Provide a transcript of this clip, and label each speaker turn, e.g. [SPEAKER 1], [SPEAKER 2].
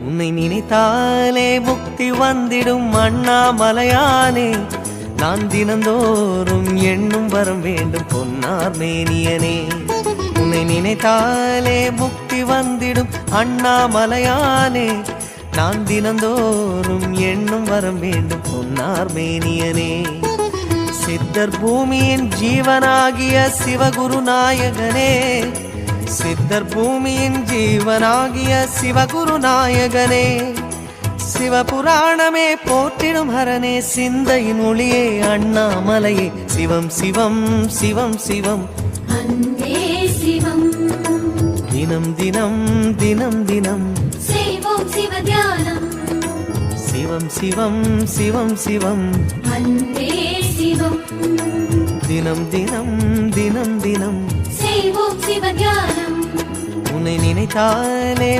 [SPEAKER 1] உன்னை நினைத்தாலே முக்தி வந்திடும் அண்ணாமலையானே. நான் தினந்தோறும் எண்ணும் வரம் வேண்டும் பொன்னார் மேனியனே. உன்னை நினைத்தாலே முக்தி வந்திடும் அண்ணாமலையானே. நான் தினந்தோறும் எண்ணும் வரம் வேண்டும் பொன்னார் மேனியனே. சித்தர் பூமியின் ஜீவனாகிய சிவகுரு நாயகனே. சித்தர் பூமியின் ஜீவனாகிய சிவகுரு நாயகனே. சிவபுராணமே போற்றிடும் ஹரனே. சிந்தையின் ஒளியே அண்ணாமலையே. சிவம் சிவம் சிவம் சிவம்
[SPEAKER 2] அன்பே சிவம்.
[SPEAKER 1] தினம் தினம் தினம் தினம்
[SPEAKER 2] செய்வோம் சிவ தியானம்.
[SPEAKER 1] சிவம் சிவம் சிவம் சிவம்
[SPEAKER 2] அன்பே சிவம்.
[SPEAKER 1] தினம் தினம் தினம் தினம்
[SPEAKER 2] செய்வோம் சிவ தியானம்.
[SPEAKER 1] உன்னை நினைத்தாலே